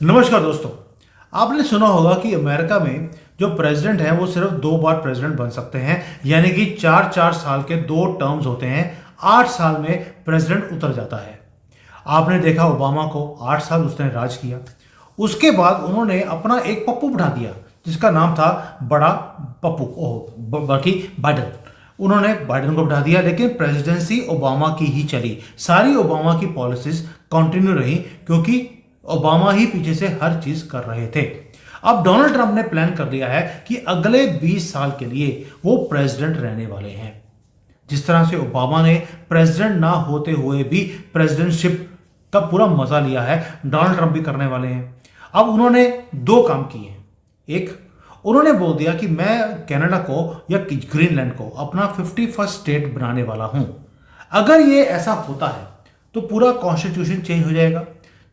नमस्कार दोस्तों। आपने सुना होगा कि अमेरिका में जो प्रेसिडेंट है वो सिर्फ 2 बार प्रेसिडेंट बन सकते हैं, यानी कि 4-4 साल के 2 टर्म्स होते हैं। 8 साल में प्रेसिडेंट उतर जाता है। आपने देखा ओबामा को 8 साल उसने राज किया। उसके बाद उन्होंने अपना एक पप्पू बढ़ा दिया जिसका नाम था बड़ा पप्पू, बाकी बाइडन। उन्होंने बाइडन को बढ़ा दिया, लेकिन प्रेसिडेंसी ओबामा की ही चली। सारी ओबामा की पॉलिसीज कंटिन्यू रही क्योंकि ओबामा ही पीछे से हर चीज कर रहे थे। अब डोनाल्ड ट्रंप ने प्लान कर लिया है कि अगले 20 साल के लिए वो प्रेसिडेंट रहने वाले हैं। जिस तरह से ओबामा ने प्रेसिडेंट ना होते हुए भी प्रेसिडेंटशिप का पूरा मजा लिया है, डोनाल्ड ट्रंप भी करने वाले हैं। अब उन्होंने 2 काम किए हैं। एक, उन्होंने बोल दिया कि मैं कनाडा को या ग्रीनलैंड को अपना 51st स्टेट बनाने वाला हूं। अगर ये ऐसा होता है तो पूरा कॉन्स्टिट्यूशन चेंज हो जाएगा,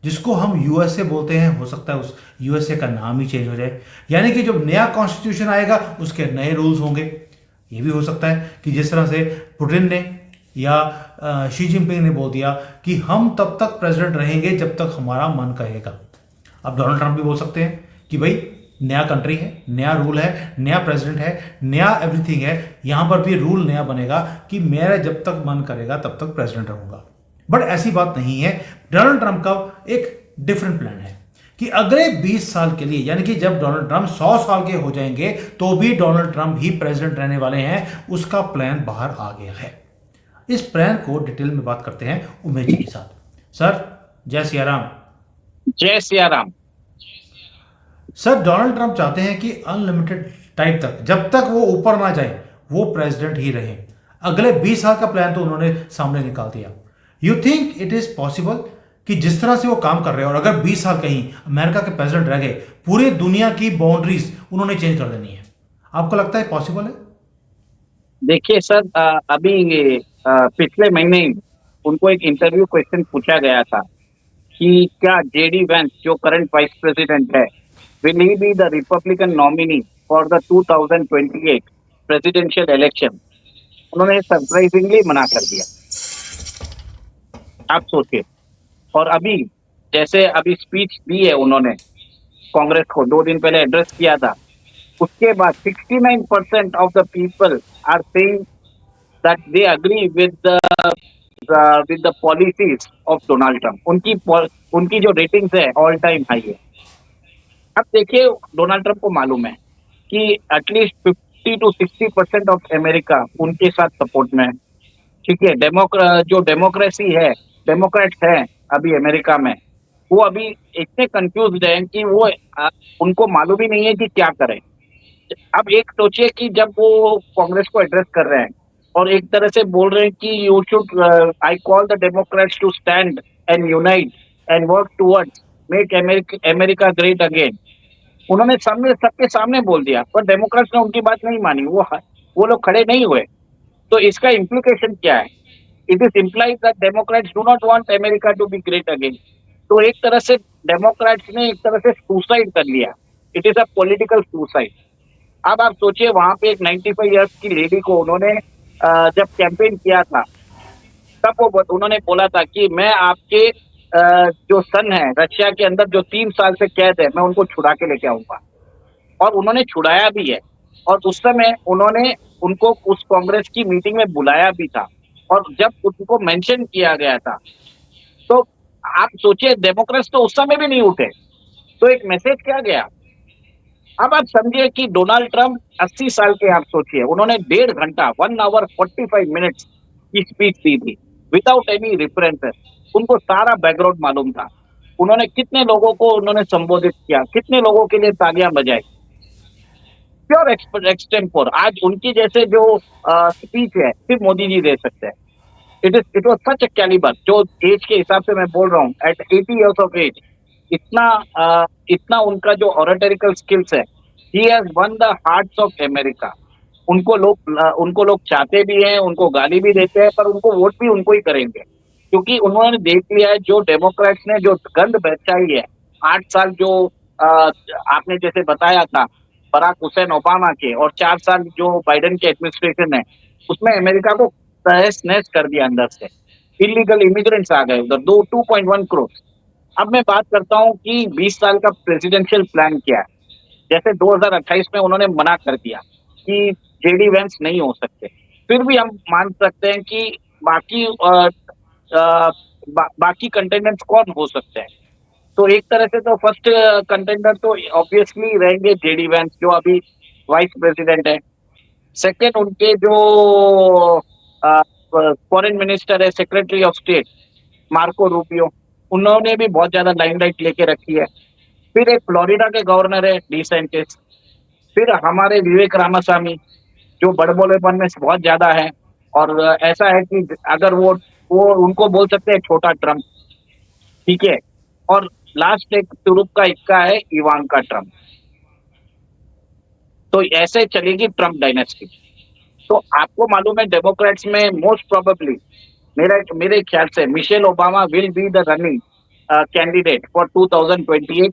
जिसको हम यूएसए बोलते हैं। हो सकता है उस यूएसए का नाम ही चेंज हो जाए, यानी कि जब नया कॉन्स्टिट्यूशन आएगा उसके नए रूल्स होंगे। ये भी हो सकता है कि जिस तरह से पुतिन ने या शी जिनपिंग ने बोल दिया कि हम तब तक प्रेसिडेंट रहेंगे जब तक हमारा मन कहेगा। अब डोनाल्ड ट्रंप भी बोल सकते हैं कि भाई नया कंट्री है, नया रूल है, नया प्रेसिडेंट है, नया एवरीथिंग है, यहां पर भी रूल नया बनेगा कि मेरा जब तक मन करेगा तब तक प्रेसिडेंट रहूंगा। बट ऐसी बात नहीं है। डोनाल्ड ट्रंप का एक डिफरेंट प्लान है कि अगले 20 साल के लिए, यानी कि जब डोनाल्ड ट्रंप 100 साल के हो जाएंगे तो भी डोनाल्ड ट्रंप ही प्रेसिडेंट रहने वाले हैं। उसका प्लान बाहर आ गया है। इस प्लान को डिटेल में बात करते हैं उमेश जी के साथ। सर, जय सिया राम। जय Siya Ram. Sir, Donald Trump चाहते हैं कि अनलिमिटेड टाइम तक, जब तक वो ऊपर ना जाए, वो प्रेसिडेंट ही रहे। अगले 20 साल का प्लान तो उन्होंने सामने निकाल दिया। You think it is possible कि जिस तरह से वो काम कर रहे हैं, और अगर 20 साल कहीं अमेरिका के प्रेसिडेंट रह गए, पूरी दुनिया की बाउंड्रीज उन्होंने चेंज कर देनी है? आपको लगता है पॉसिबल है? देखिए सर, अभी पिछले महीने ही उनको एक इंटरव्यू क्वेश्चन पूछा गया था कि क्या जेडी वेंस जो करंट वाइस प्रेसिडेंट है will he be the Republican nominee for the 2028 presidential election. उन्होंने सरप्राइजिंगली मना कर दिया। आप सोचिए। और अभी जैसे अभी स्पीच दी है उन्होंने कांग्रेस को 2 दिन पहले एड्रेस किया था, उसके बाद 69% of the people are saying that they agree with the policies of Donald Trump। उनकी जो रेटिंग्स है ऑल टाइम हाई है। अब देखिए, डोनाल्ड ट्रंप को मालूम है कि एटलीस्ट 50 to 60% ऑफ अमेरिका उनके साथ सपोर्ट में है। ठीक है, जो डेमोक्रेसी है, डेमोक्रेट्स हैं अभी अमेरिका में, वो अभी इतने कंफ्यूज हैं कि वो उनको मालूम ही नहीं है कि क्या करें। अब एक सोचिए कि जब वो कांग्रेस को एड्रेस कर रहे हैं और एक तरह से बोल रहे हैं कि you should, I call the Democrats to stand and unite and work towards make America great again. उन्होंने सामने सबके सामने बोल दिया, पर डेमोक्रेट्स ने उनकी बात नहीं मानी। वो लोग खड़े नहीं हुए। तो इसका इम्प्लीकेशन क्या है? It is implies that Democrats do not want America to be great again. तो एक तरह से डेमोक्रेट्स ने एक तरह से सुसाइड कर लिया। It is a political suicide. अब आप सोचिए, वहां पे एक 95 ईयर्स की लेडी को उन्होंने जब कैंपेन किया था, तब उन्होंने बोला था कि मैं आपके जो सन है रशिया के अंदर जो 3 साल से कैद है, मैं उनको छुड़ा के लेके आऊंगा। और उन्होंने छुड़ाया भी है। और उस समय उन्होंने उनको उस कांग्रेस की मीटिंग में बुलाया भी था। और जब उनको मेंशन किया गया था, तो आप सोचिए, डेमोक्रेट्स तो उस समय भी नहीं उठे। तो एक मैसेज क्या गया? अब आप समझिए कि डोनाल्ड ट्रंप 80 साल के, आप सोचिए, उन्होंने 1.5 घंटा 1 hour 45 minutes की स्पीच दी थी विदाउट एनी रेफरेंसेस। उनको सारा बैकग्राउंड मालूम था। उन्होंने कितने लोगों को उन्होंने संबोधित किया, कितने लोगों के लिए तालियां बजाई। Pure extempore. आज उनकी जैसे जो स्पीच है सिर्फ मोदी जी दे सकते हैं। It was such a calibre. जो एज के हिसाब से मैं बोल रहा हूँ, एट 80 ईयर्स ऑफ एज, इतना इतना उनका जो ऑरेटरिकल स्किल्स है, he has one the hearts of America. उनको लोग चाहते भी हैं, उनको गाली भी देते हैं, पर उनको वोट भी उनको ही करेंगे, क्योंकि उन्होंने देख लिया है जो डेमोक्रेट्स ने जो गंद बचाई है। 8 साल जो आपने जैसे बताया था बराक हुसैन ओबामा के, और 4 साल जो बाइडेन के एडमिनिस्ट्रेशन है, उसमें अमेरिका को तहस नहस कर दिया अंदर से। इलीगल इमिग्रेंट्स आ गए उधर, 2.1 करोड़। अब मैं बात करता हूँ कि 20 साल का प्रेसिडेंशियल प्लान क्या है। जैसे 2028 में उन्होंने मना कर दिया कि जेडी वेंस नहीं हो सकते। फिर भी हम मान सकते हैं कि बाकी बाकी कंटेंडेंट्स कौन हो सकते हैं। तो एक तरह से तो फर्स्ट कंटेंडर तो ऑब्वियसली रहेंगे जेडी वेंस जो अभी वाइस प्रेसिडेंट है। सेकंड उनके जो फॉरेन मिनिस्टर है, secretary of state Marco Rubio, उन्होंने भी बहुत ज्यादा लाइमलाइट लेके रखी है। फिर एक फ्लोरिडा के गवर्नर है डी सेंटिस। फिर हमारे विवेक रामास्वामी जो बड़बोलेपन में बहुत ज्यादा है, और ऐसा है कि अगर वो उनको बोल सकते हैं छोटा ट्रम्प, ठीक है। और लास्ट एक तुरुप का इक्का है इवांका ट्रम्प। तो ऐसे चलेगी ट्रम्प डायनेस्टी। तो आपको मालूम है डेमोक्रेट्स में मोस्ट प्रोबेबली मेरे मेरे ख्याल से Michelle Obama will be the running candidate for 2028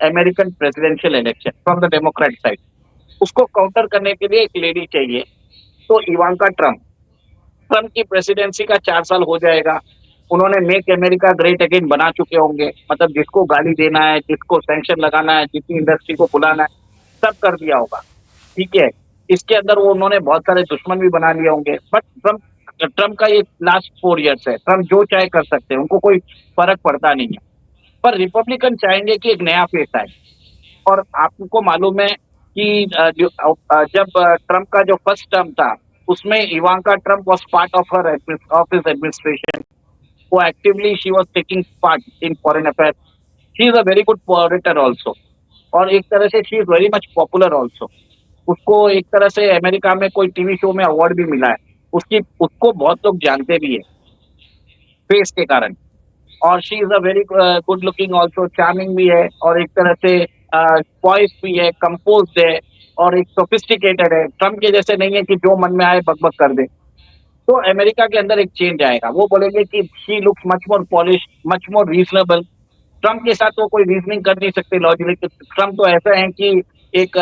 American presidential election from the Democrat side. उसको काउंटर करने के लिए एक लेडी चाहिए, तो इवांका ट्रम्प। ट्रम्प की प्रेसिडेंसी का 4 साल हो जाएगा। उन्होंने मेक अमेरिका ग्रेट अगेन बना चुके होंगे, मतलब जिसको गाली देना है, जिसको सैंक्शन लगाना है, जितनी इंडस्ट्री को बुलाना है, सब कर दिया होगा, ठीक है। इसके अंदर वो उन्होंने बहुत सारे दुश्मन भी बना लिए होंगे, बट ट्रम्प ट्रम्प का ये लास्ट 4 ईयर्स है। ट्रम्प जो चाहे कर सकते हैं, उनको कोई फर्क पड़ता नहीं है। पर रिपब्लिकन चाहेंगे कि एक नया फेस आए। और आपको मालूम है कि जब ट्रम्प का जो फर्स्ट टर्म था, उसमें Ivanka Trump was part of her of his administration. वो actively she was taking part in foreign affairs. She is a very good auditor also, और एक तरह से she is very much popular also. उसको एक तरह से अमेरिका में कोई टीवी शो में अवार्ड भी मिला है। उसकी उसको बहुत लोग जानते भी है फेस के कारण। और she is a very good looking also, charming भी है, और एक तरह से पॉइस भी है, कंपोज्ड है, और एक सोफिस्टिकेटेड है। ट्रम्प के जैसे नहीं है कि जो मन में आए बकबक कर दे। तो अमेरिका के अंदर एक चेंज आएगा। वो बोलेंगे कि she looks much more polish, much more reasonable. Trump के साथ वो कोई रीजनिंग कर नहीं सकते, लॉजिक। ट्रम्प तो ऐसा है कि एक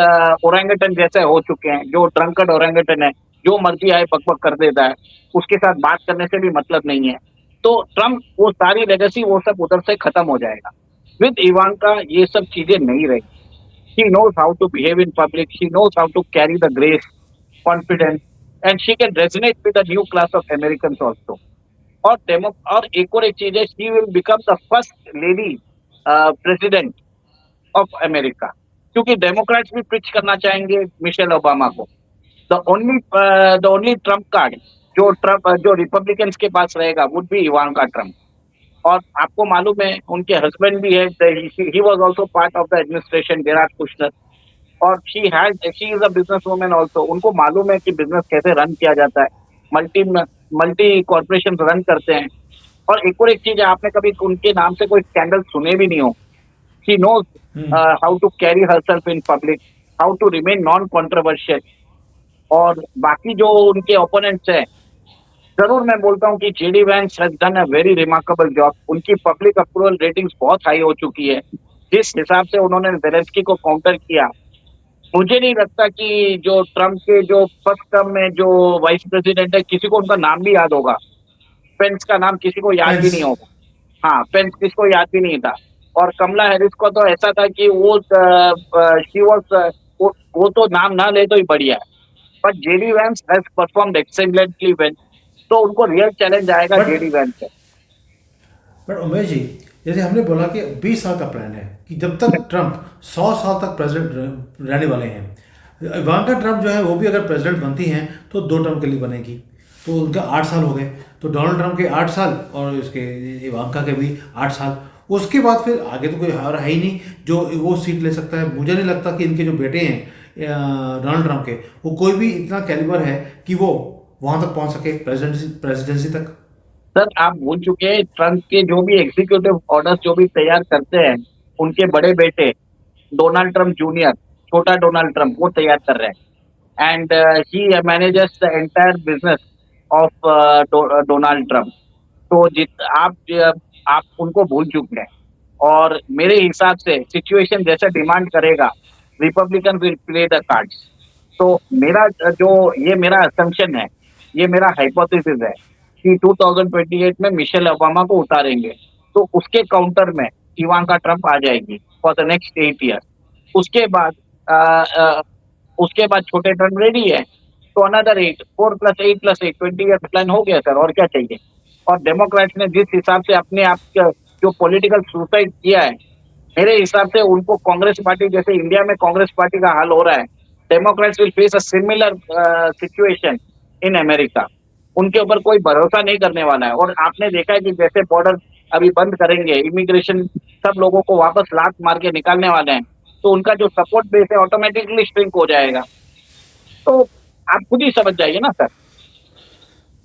ओरेंगटन जैसे हो चुके हैं, जो ड्रंकर्ड ओरेंगटन है, जो मर्जी आए बकबक कर देता है। उसके साथ बात करने से भी मतलब नहीं है। तो ट्रम्प वो सारी लेगेसी वो सब उधर से खत्म हो जाएगा। विद इवांका ये सब चीजें नहीं रही। She knows how to behave in public, she knows how to carry the grace, confidence, and she can resonate with the new class of American also. और डेमो और एक चीज है, she will become the first lady president of America. क्योंकि Democrats भी pitch करना चाहेंगे मिशेल ओबामा को। द ओनली ट्रम्प कार्ड जो रिपब्लिकन्स के पास रहेगा वुड बी इवांका ट्रम्प। और आपको मालूम है उनके हस्बैंड भी है, he was also part of the administration, Jared Kushner. और she is a business woman also. उनको मालूम है कि बिजनेस कैसे रन किया जाता है, मल्टी मल्टी कॉर्पोरेशन रन करते हैं। और एक चीज है, आपने कभी उनके नाम से कोई स्कैंडल सुने भी नहीं हो। She knows hmm. How to carry herself in public, how to remain non controversial. और बाकी जो उनके ओपोनेंट्स हैं, जरूर मैं बोलता हूँ कि JD Vance has done a very remarkable job. उनकी पब्लिक अप्रूवल रेटिंग्स बहुत हाई हो चुकी है। जिस हिसाब से उन्होंने जेलेंस्की को काउंटर किया, मुझे नहीं लगता कि जो ट्रम्प के जो फर्स्ट टर्म में जो वाइस प्रेसिडेंट है, किसी को उनका नाम भी याद होगा। पेंस का नाम किसी को याद भी पेंस। नहीं होगा। हाँ, पेंस किसको याद भी नहीं था। और कमला हैरिस को तो ऐसा था कि वो शी वाज वो तो नाम ना ले तो ही बढ़िया है। But JD Vance has performed excellently well. तो उनको रियल चैलेंज आएगा बट जेडी वैंस से। बट उमेश जी, जैसे हमने बोला कि 20 साल का प्लान है कि जब तक ट्रंप 100 साल तक प्रेसिडेंट रहने वाले हैं। इवांका ट्रंप जो है वो भी अगर प्रेसिडेंट बनती हैं तो 2 टर्म के लिए बनेगी, तो उनका 8 साल हो गए। तो डोनाल्ड ट्रंप के 8 साल और इसके इवांका के भी 8 साल। उसके बाद फिर आगे तो कोई और है ही नहीं जो वो सीट ले सकता है। मुझे नहीं लगता कि इनके जो बेटे हैं डोनाल्ड ट्रंप के, वो कोई भी इतना कैलिबर है कि वो वहां तक पहुंच सके, प्रेसिडेंसी तक। सर, आप भूल चुके हैं ट्रम्प के जो भी एग्जीक्यूटिव ऑर्डर्स जो भी तैयार करते हैं, उनके बड़े बेटे डोनाल्ड ट्रम्प जूनियर, छोटा डोनाल्ड ट्रम्प, वो तैयार कर रहे हैं। And he manages the entire business of Donald Trump. तो आप उनको भूल चुके हैं। और मेरे हिसाब से सिचुएशन जैसा डिमांड करेगा, Republican will play the cards. तो ये मेरा असम्पशन है, ये मेरा हाइपोथेसिस है कि 2028 में मिशेल ओबामा को उतारेंगे। तो उसके काउंटर में इवांका ट्रम्प आ जाएगी फॉर द नेक्स्ट 8 ईयर। उसके बाद अ, अ, उसके बाद छोटे टर्म रेडी है, तो अनदर 8, 4+8+8 20 ईयर प्लान हो गया सर, और क्या चाहिए। और डेमोक्रेट्स ने जिस हिसाब से अपने आप जो पॉलिटिकल सुसाइड किया है, मेरे हिसाब से उनको कांग्रेस पार्टी, जैसे इंडिया में कांग्रेस पार्टी का हाल हो रहा है, Democrats will face a similar situation in America. उनके ऊपर कोई भरोसा नहीं करने वाला है। और आपने देखा है कि जैसे बॉर्डर अभी बंद करेंगे, इमिग्रेशन सब लोगों को वापस लात मार के निकालने वाले हैं, तो उनका जो सपोर्ट बेस है ऑटोमेटिकली श्रिंक हो जाएगा। तो आप खुद ही समझ जाइए ना सर।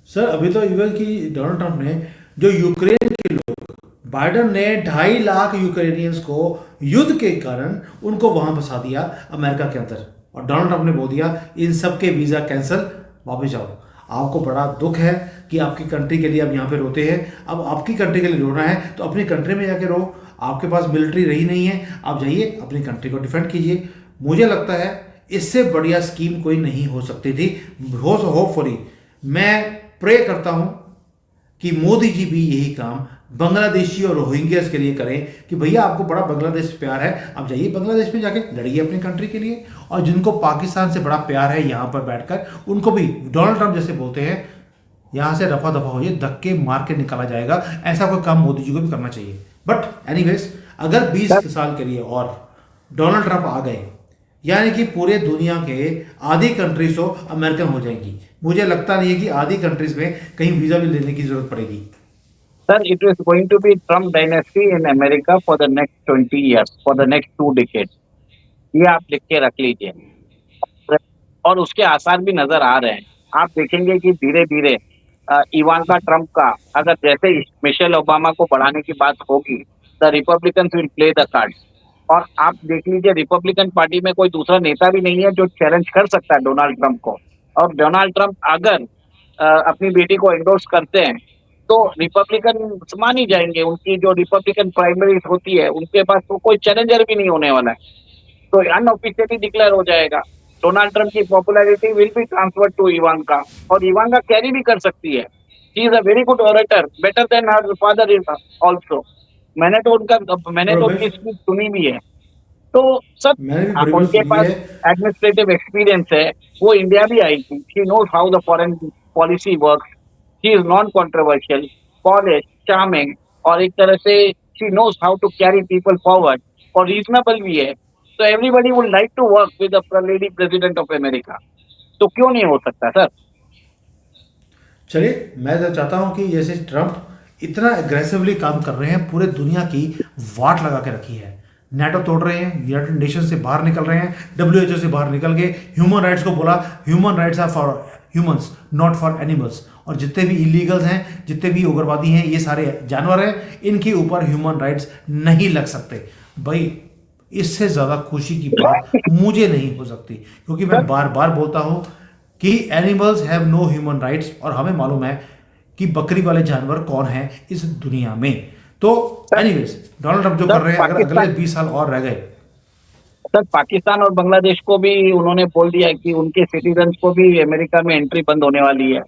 सर अभी तो इवन कि डोनाल्ड ट्रंप ने जो यूक्रेन के लोग, बाइडन ने 2.5 लाख यूक्रेनियंस को युद्ध के कारण उनको वहां बसा दिया अमेरिका के अंदर, और डोनाल्ड ट्रंप ने बोल दिया इन सब के वीजा कैंसिल, वापस जाओ। आपको बड़ा दुख है कि आपकी कंट्री के लिए आप यहाँ पे रोते हैं। अब आपकी कंट्री के लिए रोना है तो अपनी कंट्री में जाके रो। आपके पास मिलिट्री रही नहीं है, आप जाइए अपनी कंट्री को डिफेंड कीजिए। मुझे लगता है इससे बढ़िया स्कीम कोई नहीं हो सकती थी। होपफुली मैं प्रे करता हूं कि मोदी जी भी यही काम बांग्लादेशी और रोहिंग्यास के लिए करें कि भैया आपको बड़ा बांग्लादेश से प्यार है, आप जाइए बांग्लादेश में जाके लड़िए अपनी कंट्री के लिए। और जिनको पाकिस्तान से बड़ा प्यार है यहाँ पर बैठकर, उनको भी डोनाल्ड ट्रंप जैसे बोलते हैं यहाँ से रफा दफा हो जाए, धक्के मार के निकाला जाएगा। ऐसा कोई काम मोदी जी को भी करना चाहिए। बट एनीवेज, अगर 20 साल के लिए और डोनाल्ड ट्रंप आ गए, यानी कि पूरे दुनिया के आधी कंट्रीज तो अमेरिकन हो जाएंगी। मुझे लगता नहीं है कि आधी कंट्रीज में कहीं वीजा भी लेने की जरूरत पड़ेगी। Sir, it is going to be Trump dynasty in America for the next 20 years, for the next 2 decade. ये आप लिख के रख लीजिए। और उसके आसार भी नजर आ रहे हैं। आप देखेंगे कि धीरे धीरे इवांका ट्रम्प का, अगर जैसे मिशेल ओबामा को बढ़ाने की बात होगी, the Republican will play the cards. और आप देख लीजिए, रिपब्लिकन पार्टी में कोई दूसरा नेता भी नहीं है जो चैलेंज कर सकता है डोनाल्ड ट्रंप को। और डोनाल्ड ट्रंप अगर अपनी बेटी को एंडोर्स करते हैं, तो रिपब्लिकन मान ही जाएंगे। उनकी जो रिपब्लिकन प्राइमरीज होती है, उनके पास तो कोई चैलेंजर भी नहीं होने वाला है, तो अनऑफिशियली डिक्लेयर हो जाएगा। डोनाल्ड ट्रंप की popularity will be transfer to Ivanka, और इवांका कैरी भी कर सकती है। She is a very good orator, better than her father is also. मैंने तो उनकी प्रोफेसर, स्पीच सुनी भी है। तो सब मैंने भी बड़ी बार उनके सुनी पास है। एडमिनिस्ट्रेटिव एक्सपीरियंस है। वो इंडिया भी आई थी। She knows how the foreign policy works. She is non controversial, polish, charming, और एक तरह से she knows how to carry people forward, और रीजनेबल भी है। तो everybody would like to work with the lady president of America. तो क्यों नहीं हो सकता सर। चलिए, मैं तो चाहता हूं कि जैसे ट्रंप इतना एग्रेसिवली काम कर रहे हैं, पूरे दुनिया की वाट लगा के रखी है। नेटो तोड़ रहे हैं, यूनाइटेड नेशन से बाहर निकल रहे हैं, WHO से बाहर निकल के ह्यूमन राइट्स को बोला human rights are for humans not for animals. और जितने भी इलीगल्स हैं, जितने भी उग्रवादी हैं, ये सारे जानवर हैं, इनके ऊपर ह्यूमन राइट्स नहीं लग सकते। भाई, इससे ज़्यादा खुशी की बात मुझे नहीं हो सकती, क्योंकि मैं बार बार बोलता हूं कि animals have no human rights, और हमें मालूम है कि बकरी वाले जानवर कौन है इस दुनिया में। तो एनीवेज, डोनाल्ड ट्रंप जो कर रहे हैं, अगर अगले पाकिस्तान 20 साल और रह गए। सर, पाकिस्तान और बांग्लादेश को भी उन्होंने बोल दिया कि उनके सिटीजन को भी अमेरिका में एंट्री बंद होने वाली है।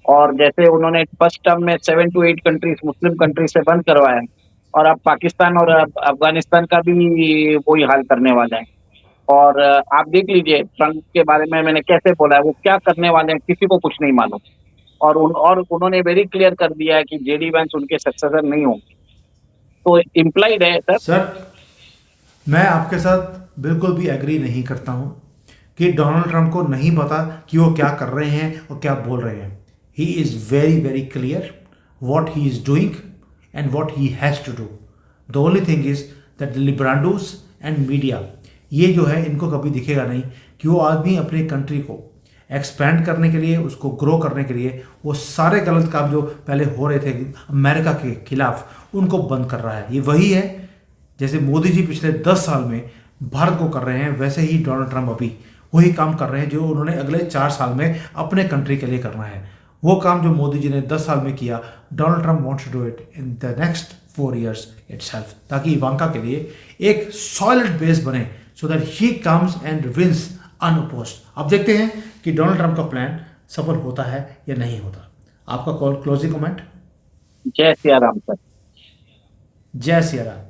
और जैसे उन्होंने फर्स्ट टर्म में 7 to 8 कंट्रीज, मुस्लिम कंट्रीज से बंद करवाया, और अब पाकिस्तान और अफगानिस्तान का भी वही हाल करने वाला है। और आप देख लीजिए ट्रंप के बारे में मैंने कैसे बोला है, वो क्या करने वाले हैं किसी को कुछ नहीं मालूम। और उन्होंने वेरी क्लियर कर दिया है कि जेडी वैंस उनके सक्सेसर नहीं होंगे। तो इम्प्लाइड है सर। सर, मैं आपके साथ बिल्कुल भी एग्री नहीं करता हूं कि डोनाल्ड ट्रंप को नहीं पता कि वो क्या कर रहे हैं और क्या बोल रहे हैं। He is very very clear what he is doing and what he has to do. The only thing is that लिब्रांडोस एंड मीडिया, ये जो है, इनको कभी दिखेगा नहीं कि वो आदमी अपनी कंट्री को एक्सपैंड करने के लिए, उसको ग्रो करने के लिए, वो सारे गलत काम जो पहले हो रहे थे अमेरिका के खिलाफ, उनको बंद कर रहा है। ये वही है जैसे मोदी जी पिछले 10 साल में भारत को कर रहे हैं, वैसे ही डोनाल्ड ट्रंप अभी वही काम कर रहे हैं जो उन्होंने अगले 4 साल में अपने कंट्री के लिए करना है। वो काम जो मोदी जी ने 10 साल में किया, Donald Trump wants to do it in the next 4 years itself, ताकि इवांका के लिए एक सॉलिड बेस बने, so that he comes and wins unopposed. अब देखते हैं कि डोनाल्ड ट्रंप का प्लान सफल होता है या नहीं होता। आपका क्लोजिंग कमेंट। जय सिया राम सर। जय सिया राम।